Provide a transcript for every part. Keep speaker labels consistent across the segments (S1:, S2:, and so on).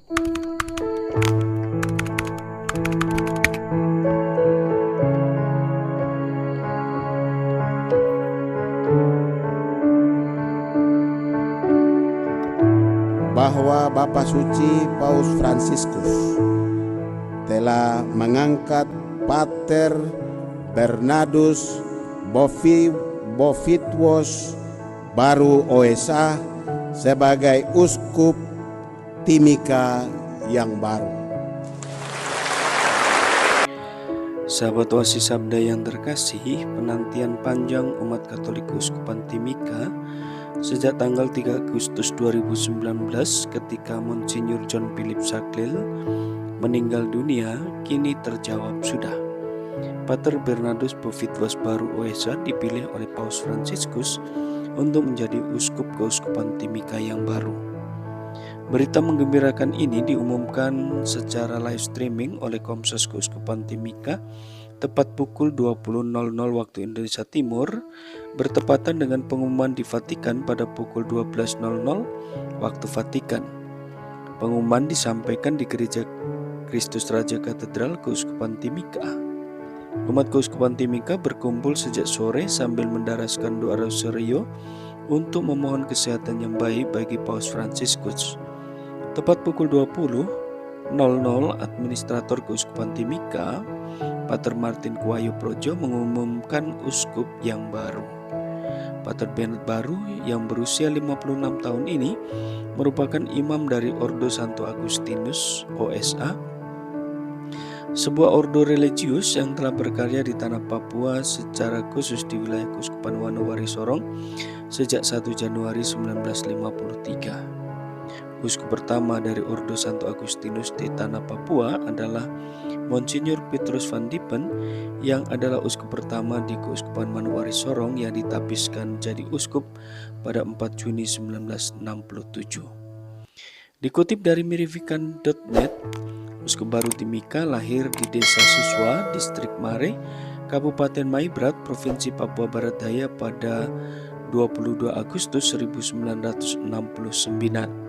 S1: Bahwa Bapa Suci Paus Fransiskus telah mengangkat Pater Bernardus Bovitwos Baru OSA sebagai Uskup Timika yang baru.
S2: Sahabat Oasis Sabda yang terkasih, penantian panjang umat Katolik Keuskupan Timika sejak tanggal 3 Agustus 2019 ketika Monsinyur John Philip Saklil meninggal dunia kini terjawab sudah. Pater Bernardus Bovitwos Baru OSA dipilih oleh Paus Fransiskus untuk menjadi Uskup Keuskupan Timika yang baru. Berita menggembirakan ini diumumkan secara live streaming oleh Komsos Keuskupan Timika tepat pukul 20.00 waktu Indonesia Timur, bertepatan dengan pengumuman di Vatikan pada pukul 12.00 waktu Vatikan. Pengumuman disampaikan di Gereja Kristus Raja Katedral Keuskupan Timika. Umat Keuskupan Timika berkumpul sejak sore sambil mendaraskan doa rosario untuk memohon kesehatan yang baik bagi Paus Fransiskus. Tepat pukul 20.00, Administrator Keuskupan Timika, Pater Martin Kuwayo Projo mengumumkan uskup yang baru. Pater Bernard Baru yang berusia 56 tahun ini merupakan imam dari Ordo Santo Agustinus OSA, sebuah ordo religius yang telah berkarya di tanah Papua secara khusus di wilayah Keuskupan Wanowari Sorong sejak 1 Januari 1953. Uskup pertama dari Ordo Santo Agustinus di tanah Papua adalah Monsinyur Petrus van Diepen yang adalah uskup pertama di Keuskupan Manokwari Sorong yang ditapiskan jadi uskup pada 4 Juni 1967. Dikutip dari mirifikan.net, Uskup Baru Timika lahir di Desa Suswa, Distrik Mare, Kabupaten Maibrat, Provinsi Papua Barat Daya pada 22 Agustus 1969.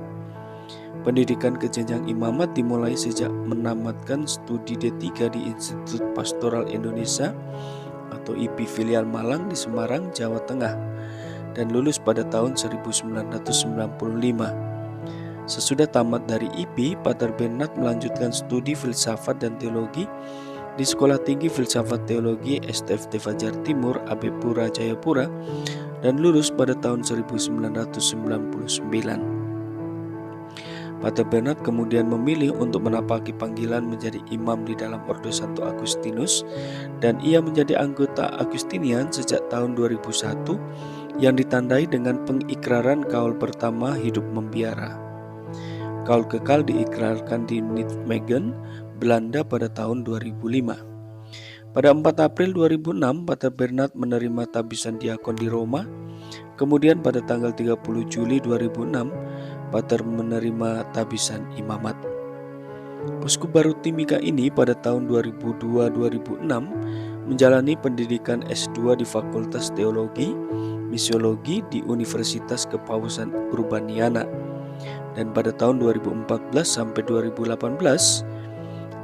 S2: Pendidikan ke jenjang imamat dimulai sejak menamatkan studi D3 di Institut Pastoral Indonesia atau IP Filial Malang di Semarang, Jawa Tengah dan lulus pada tahun 1995. Sesudah tamat dari IP, Pater Bernard melanjutkan studi filsafat dan teologi di Sekolah Tinggi Filsafat Teologi STFT Fajar Timur, AB Pura, Jayapura dan lulus pada tahun 1999. Pater Bernard kemudian memilih untuk menapaki panggilan menjadi imam di dalam Ordo Santo Agustinus dan ia menjadi anggota Agustinian sejak tahun 2001 yang ditandai dengan pengikraran kaul pertama hidup membiara. Kaul kekal diikrarkan di Nijmegen, Belanda pada tahun 2005. Pada 4 April 2006, Pater Bernard menerima tabisan diakon di Roma. Kemudian pada tanggal 30 Juli 2006, Pater menerima tabisan imamat. Uskup Baru Timika ini pada tahun 2002-2006 menjalani pendidikan S2 di Fakultas Teologi, Misiologi di Universitas Kepausan Urbaniana. Dan pada tahun 2014 sampai 2018,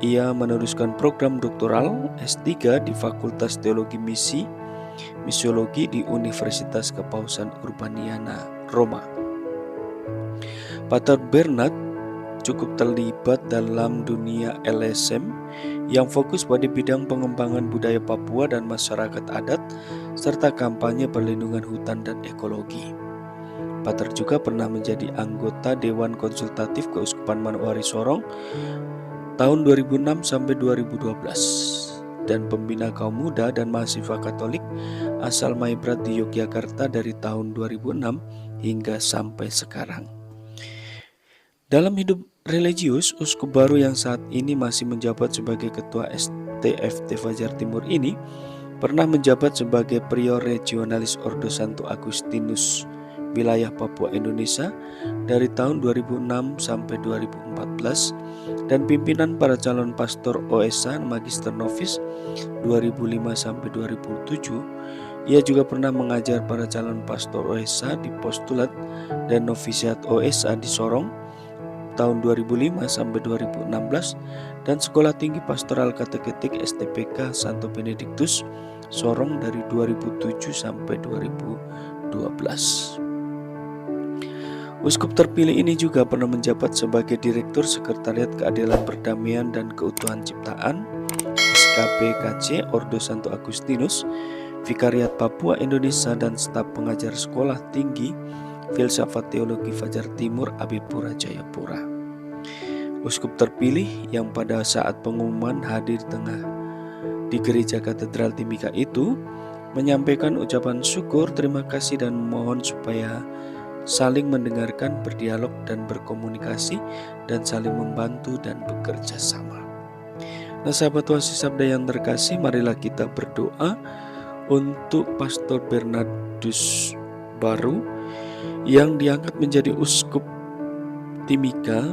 S2: ia meneruskan program doktoral S3 di Fakultas Teologi Misiologi di Universitas Kepausan Urbaniana, Roma. Pater Bernard cukup terlibat dalam dunia LSM yang fokus pada bidang pengembangan budaya Papua dan masyarakat adat serta kampanye perlindungan hutan dan ekologi. Pater juga pernah menjadi anggota Dewan Konsultatif Keuskupan Manokwari Sorong tahun 2006 sampai 2012 dan pembina kaum muda dan mahasiswa Katolik asal Maibrat di Yogyakarta dari tahun 2006 hingga sampai sekarang. Dalam hidup religius, uskup baru yang saat ini masih menjabat sebagai ketua STFT Fajar Timur ini pernah menjabat sebagai prior regionalis Ordo Santo Agustinus wilayah Papua Indonesia dari tahun 2006 sampai 2014 dan pimpinan para calon pastor OSA Magister Novis 2005 sampai 2007. Ia juga pernah mengajar para calon pastor OSA di Postulat dan Novisiat OSA di Sorong tahun 2005 sampai 2016 dan Sekolah Tinggi Pastoral Kateketik STPK Santo Benediktus Sorong dari 2007 sampai 2012. Uskup terpilih ini juga pernah menjabat sebagai Direktur Sekretariat Keadilan Perdamaian dan Keutuhan Ciptaan SKPKC Ordo Santo Agustinus, Vikariat Papua Indonesia dan staf pengajar Sekolah Tinggi Filsafat Teologi Fajar Timur Abipura Jayapura. Uskup terpilih yang pada saat pengumuman hadir di Gereja Katedral Timika itu menyampaikan ucapan syukur, terima kasih dan mohon supaya saling mendengarkan, berdialog dan berkomunikasi dan saling membantu dan bekerja sama. Nah, sahabat Oasis Sabda yang terkasih, marilah kita berdoa untuk Pastor Bernardus Baru yang diangkat menjadi uskup Timika,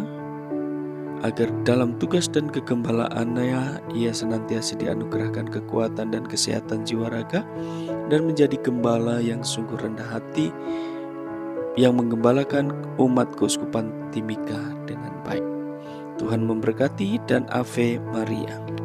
S2: agar dalam tugas dan kegembalaannya ia senantiasa dianugerahkan kekuatan dan kesehatan jiwa raga dan menjadi gembala yang sungguh rendah hati yang menggembalakan umat keuskupan Timika dengan baik. Tuhan memberkati dan Ave Maria.